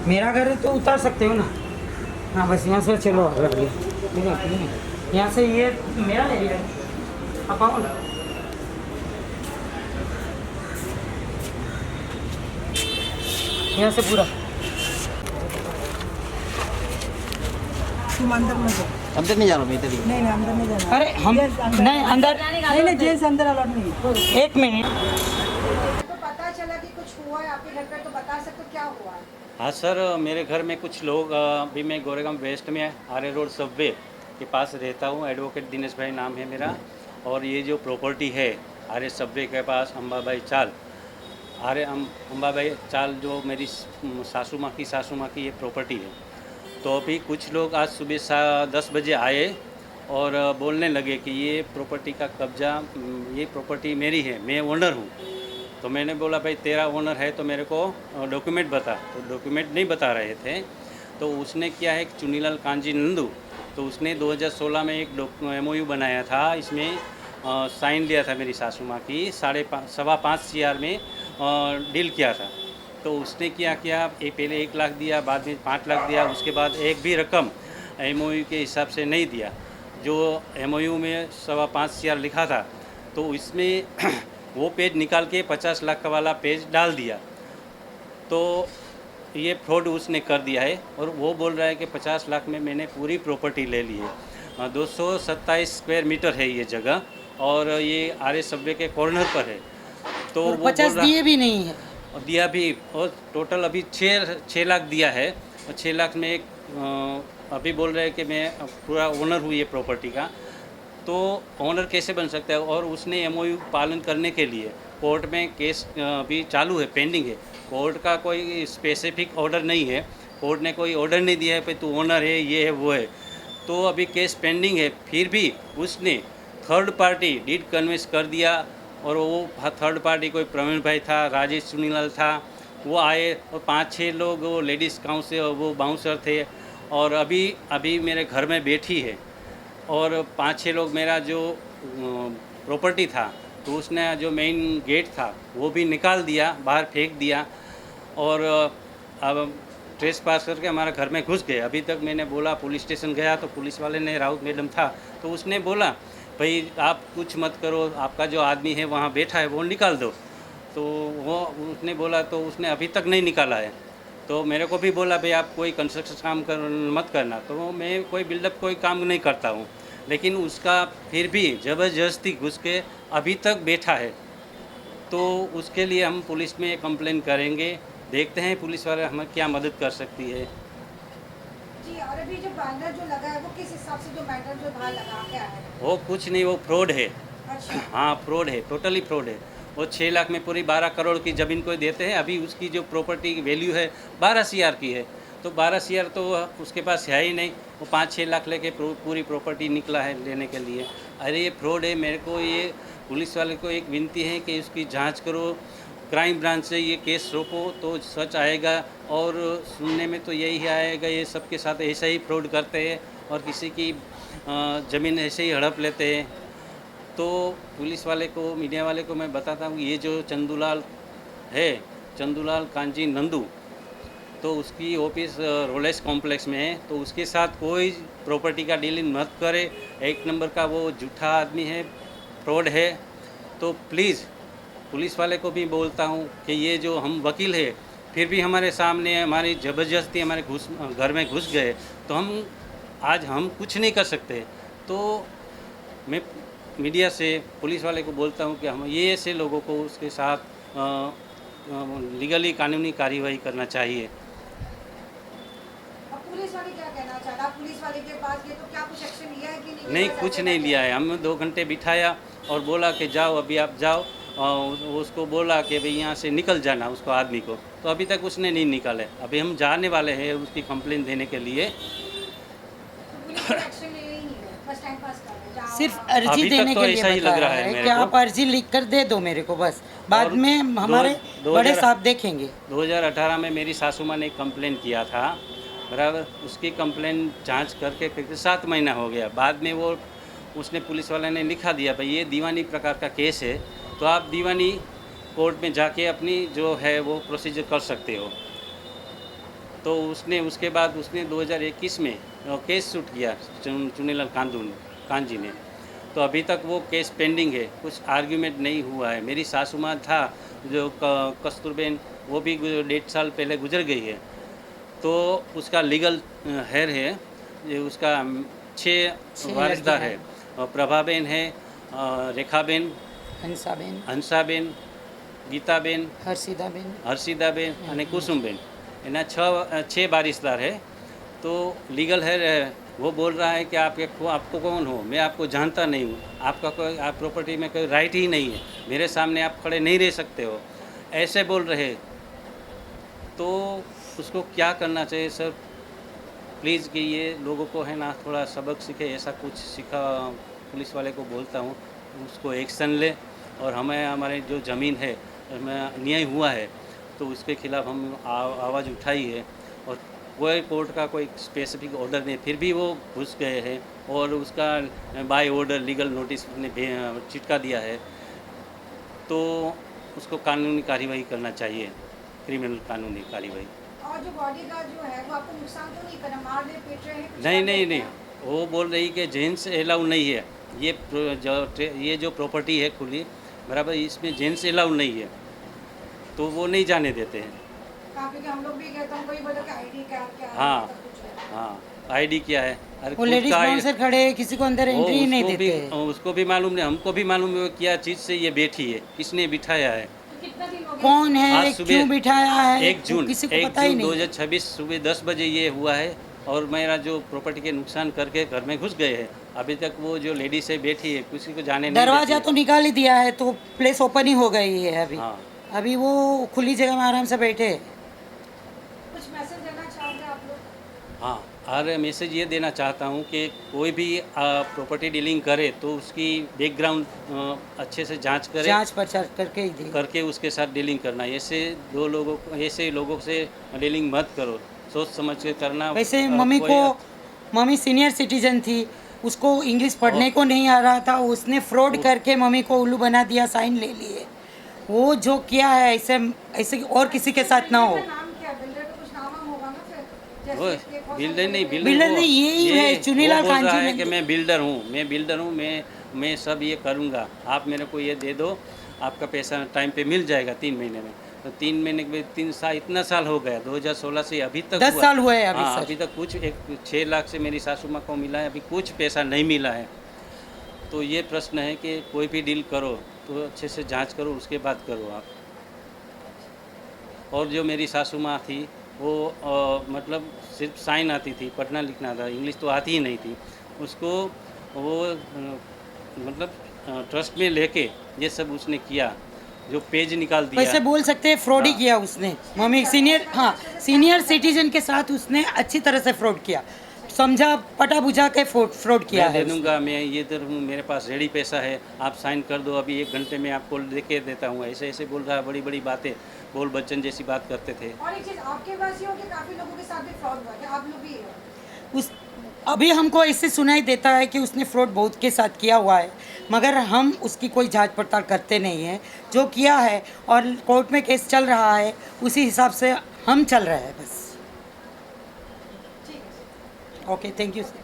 मेरा घर है तो उतार सकते हो ना। हाँ बस यहाँ से चलो आगे। यहाँ से ये मेरा एरिया है, आप आओ ना। यहाँ से पूरा तुम अंदर में जाओ। अंदर नहीं जाना मैं इधर ही। नहीं नहीं अंदर नहीं जाना। अरे हम नहीं अंदर नहीं जेंट्स अंदर अलाउड नहीं। एक मिनट। तो पता चला कि कुछ हुआ है आपके घर पर, तो बता सकते हो क्या हुआ है? हाँ सर, मेरे घर में कुछ लोग, अभी मैं गोरेगांव वेस्ट में आर्य रोड सबवे के पास रहता हूँ। एडवोकेट दिनेश भाई नाम है मेरा। और ये जो प्रॉपर्टी है आर्य सबवे के पास अंबाबाई चाल, आर्य अंबाबाई चाल जो मेरी सासू माँ की ये प्रॉपर्टी है। तो अभी कुछ लोग आज सुबह 10 बजे आए और बोलने लगे कि ये प्रॉपर्टी का कब्जा, ये प्रॉपर्टी मेरी है, मैं ओनर हूँ। तो मैंने बोला भाई तेरा ओनर है तो मेरे को डॉक्यूमेंट बता। तो डॉक्यूमेंट नहीं बता रहे थे। तो उसने क्या है, चुनीलाल कांजी नंदू, तो उसने 2016 में एक MOU बनाया था। इसमें साइन लिया था मेरी सासू माँ की, 5.25 CR में डील किया था। तो उसने क्या किया, पहले 1 लाख दिया, बाद में 5 लाख दिया, उसके बाद एक भी रकम MOU के हिसाब से नहीं दिया। जो MOU में 5.25 CR लिखा था, तो इसमें वो पेज निकाल के 50 लाख का वाला पेज डाल दिया। तो ये फ्रॉड उसने कर दिया है। और वो बोल रहा है कि 50 लाख में मैंने पूरी प्रॉपर्टी ले ली है। 227 स्क्वायर मीटर है ये जगह, और ये आर्य सबवे के कॉर्नर पर है। तो वो 50 दिए भी नहीं है। दिया भी, और टोटल अभी 6 लाख दिया है। और 6 लाख में अभी बोल रहे हैं कि मैं पूरा ओनर हूँ ये प्रॉपर्टी का। तो ओनर कैसे बन सकता है? और उसने MOU पालन करने के लिए कोर्ट में केस अभी चालू है, पेंडिंग है। कोर्ट का कोई स्पेसिफिक ऑर्डर नहीं है, कोर्ट ने कोई ऑर्डर नहीं दिया है कि तू ओनर है, ये है, वो है। तो अभी केस पेंडिंग है। फिर भी उसने थर्ड पार्टी डीड कन्वेंस कर दिया। और वो थर्ड पार्टी कोई प्रवीण भाई था, राजेश चुनीलाल था, वो आए। और 5-6 लोग वो लेडीज़ काउंसिल, वो बाउंसर थे। और अभी मेरे घर में बैठी है। और 5-6 लोग, मेरा जो प्रॉपर्टी था तो उसने जो मेन गेट था वो भी निकाल दिया, बाहर फेंक दिया। और अब ट्रेस पास करके हमारे घर में घुस गए। अभी तक मैंने बोला, पुलिस स्टेशन गया तो पुलिस वाले ने, राउत मैडम था, तो उसने बोला भाई आप कुछ मत करो, आपका जो आदमी है वहाँ बैठा है वो निकाल दो। तो वो उसने बोला, तो उसने अभी तक नहीं निकाला है। तो मेरे को भी बोला भाई आप कोई कंस्ट्रक्शन काम मत करना। तो मैं कोई बिल्डअप कोई काम नहीं करता हूँ। लेकिन उसका फिर भी ज़बरदस्ती घुस के अभी तक बैठा है। तो उसके लिए हम पुलिस में कंप्लेन करेंगे। देखते हैं पुलिस वाले हमें क्या मदद कर सकती है। जी, और अभी जो बैनर जो लगा है वो किस हिसाब से, जो बैनर जो बाहर लगा क्या है? वो कुछ नहीं, वो फ्रॉड है। अच्छा। हाँ फ्रॉड है, टोटली फ्रॉड है। वो 6 लाख में पूरी 12 करोड़ की ज़मीन को देते हैं। अभी उसकी जो प्रॉपर्टी की वैल्यू है 12 CR की है। तो 12 CR तो उसके पास है ही नहीं। वो 5-6 लाख लेके पूरी प्रॉपर्टी निकला है लेने के लिए। अरे ये फ्रॉड है। मेरे को ये पुलिस वाले को एक विनती है कि उसकी जांच करो, क्राइम ब्रांच से ये केस रोको तो सच आएगा। और सुनने में तो यही आएगा ये सबके साथ ऐसा ही फ्रॉड करते हैं और किसी की ज़मीन ऐसे ही हड़प लेते हैं। तो पुलिस वाले को, मीडिया वाले को मैं बताता हूँ, ये जो चंदूलाल है, चंदूलाल कांजी नंदू, तो उसकी ऑफिस रोलेस कॉम्प्लेक्स में है। तो उसके साथ कोई प्रॉपर्टी का डीलिंग मत करे। 1 नंबर का वो झूठा आदमी है, फ्रॉड है। तो प्लीज़ पुलिस वाले को भी बोलता हूँ कि ये जो हम वकील है, फिर भी हमारे सामने हमारी ज़बरदस्ती हमारे घर में घुस गए। तो हम कुछ नहीं कर सकते। तो मैं मीडिया से पुलिस वाले को बोलता हूँ कि हम ये ऐसे लोगों को उसके साथ लीगली कानूनी कार्रवाई करना चाहिए। अब पुलिस वाले क्या कहना चाहते हैं? पुलिस वाले के पास गए तो क्या कुछ एक्शन लिया है कि नहीं? नहीं, कुछ नहीं लिया है। हम 2 घंटे बिठाया और बोला कि जाओ, अभी आप जाओ। उसको बोला कि भाई यहाँ से निकल जाना, उसको आदमी को। तो अभी तक उसने नहीं निकाले। अभी हम जाने वाले हैं उसकी कंप्लेंट देने के लिए। तो पुलिस का एक्शन ले ही नहीं है, बस टाइम पास कर रहे हैं। जाओ सिर्फ आप। अर्जी अभी तक देने तो के लिए ऐसा ही लग बताया रहा है है मेरे कि को। आप अर्जी लिख कर दे दो मेरे को, बस बाद और में हमारे बड़े साहब देखेंगे। 2018 में मेरी सासू माँ ने कंप्लेन किया था बराबर। उसकी कंप्लेन जांच करके 7 महीना हो गया। बाद में वो उसने पुलिस वाले ने लिखा दिया भाई ये दीवानी प्रकार का केस है, तो आप दीवानी कोर्ट में जाके अपनी जो है वो प्रोसीजर कर सकते हो। तो उसके बाद उसने 2021 में केस शूट किया चुनीलाल कांजी ने। तो अभी तक वो केस पेंडिंग है, कुछ आर्ग्यूमेंट नहीं हुआ है। मेरी सासू माँ था जो कस्तूरबेन, वो भी 1.5 साल पहले गुजर गई है। तो उसका लीगल हेयर है, ये उसका 6 वारिसदार है। प्रभाबेन है, रेखाबेन, हंसाबेन, गीताबेन, हर्षिदाबेन અને कुसुमबेन, એના 6 वारिसदार है। तो लीगल है, वो बोल रहा है कि आपको कौन हो, मैं आपको जानता नहीं हूँ, आपका कोई आप प्रॉपर्टी में कोई राइट ही नहीं है, मेरे सामने आप खड़े नहीं रह सकते हो, ऐसे बोल रहे। तो उसको क्या करना चाहिए सर प्लीज़, कि ये लोगों को है ना थोड़ा सबक सीखे, ऐसा कुछ सीखा पुलिस वाले को बोलता हूँ, उसको एक्शन ले। और हमें हमारे जो ज़मीन है हमें अन्याय हुआ है तो उसके खिलाफ़ हम आवाज़ उठाई है। और कोई कोर्ट का कोई स्पेसिफिक ऑर्डर नहीं, फिर भी वो घुस गए हैं और उसका बाय ऑर्डर लीगल नोटिस ने चिटका दिया है। तो उसको कानूनी कार्रवाई करना चाहिए, क्रिमिनल कानूनी कार्रवाई। और जो बॉडीगार्ड जो है वो आपको नुकसान तो नहीं करा, मार रहे पीट रहे हैं कुछ नहीं कर नहीं रहे नहीं, हैं? वो बोल रही कि जेंट्स अलाउ नहीं है, ये जो प्रॉपर्टी है खुली, बराबर, इसमें जेंट्स अलाउ नहीं है, तो वो नहीं जाने देते हैं। हाँ, क्योंकि हम लोग भी गए तो हमको ये बोला कि आईडी क्या क्या है, हाँ सब कुछ है। हाँ, आईडी क्या है, अरे वो खुद लेडीज का बाउंसर खड़े हैं, किसी को अंदर एंट्री ही नहीं देते। उसको भी मालूम नहीं, हमको भी मालूम है क्या चीज़ से ये बैठी है, किसने बिठाया है। तो कितना दिन हो गया? कौन है, आज सुबह क्यों बिठाया है, 1 जून किसी को पता ही नहीं। 2026 सुबह 10 बजे ये हुआ है। और मेरा जो प्रॉपर्टी के नुकसान करके घर में घुस गए हैं, अभी तक वो जो लेडीज है बैठी है, किसी को जाने नहीं दरवाजा देती तो निकाल ही दिया है, तो प्लेस ओपन ही हो गई है अभी। हाँ। अभी वो खुली जगह में आराम से बैठे हैं। कुछ मैसेज देना चाहोगे आप लोग? हाँ, और मैसेज ये देना चाहता हूँ कि कोई भी प्रॉपर्टी डीलिंग करे तो उसकी बैकग्राउंड अच्छे से जांच करे, जांच पड़ताल करके ही दे। करके उसके साथ डीलिंग करना। ऐसे लोगों से डीलिंग मत करो, सोच समझ के करना। वैसे कोई- मम्मी सीनियर सिटीजन थी, उसको इंग्लिश पढ़ने को नहीं आ रहा था, उसने फ्रॉड करके मम्मी को उल्लू बना दिया, साइन ले लिए। वो जो किया है ऐसे और किसी के साथ ना हो। नाम क्या है? बिल्डर का कुछ नाम वाम होगा ना फिर? वो जैसे कि बहुत बिल्डर सारे नहीं, लोग- बिल्डर नहीं, यही है, चुनीलाल वो बोल रहा कांजी है ने- कि मैं बिल्डर हूँ, मैं सब ये करूँगा, आप मेरे को ये दे दो, आपका पैसा टाइम पे मिल जाएगा 3 महीने में। तो 3 महीने के 3 साल, इतना साल हो गया, 2016 से अभी तक 10 साल हुए हैं अभी हाँ, सर। अभी तक कुछ 6 लाख से मेरी सासू माँ को मिला है, अभी कुछ पैसा नहीं मिला है। तो ये प्रश्न है कि कोई भी डील करो तो अच्छे से जांच करो, उसके बाद करो आप। और जो मेरी सासू माँ थी वो मतलब सिर्फ साइन आती थी, पढ़ना लिखना था, इंग्लिश तो आती ही नहीं थी उसको। वो मतलब ट्रस्ट में लेके ये सब उसने किया, जो पेज निकाल दिया। वैसे बोल सकते हैं फ्रॉड ही हाँ। किया उसने। मम्मी सीनियर सिटीजन के साथ उसने अच्छी तरह से फ्रॉड किया, समझा पटा बुझा के फ्रॉड किया मैं दे है। दूंगा, मैं ये इधर हूँ, मेरे पास रेडी पैसा है, आप साइन कर दो, अभी 1 घंटे में आपको लेके देता हूँ, ऐसे ऐसे बोल रहा है। बड़ी बड़ी बातें, बोल बच्चन जैसी बात करते थे। और एक चीज आपके पास ही हो कि काफी लोगों के साथ भी फ्रॉड हुआ है, आप लोग भी हो? अभी हमको ऐसे सुनाई देता है कि उसने फ्रॉड बहुत के साथ किया हुआ है, मगर हम उसकी कोई जांच पड़ताल करते नहीं हैं। जो किया है और कोर्ट में केस चल रहा है, उसी हिसाब से हम चल रहे हैं बस। ठीक है। Okay, thank you sir.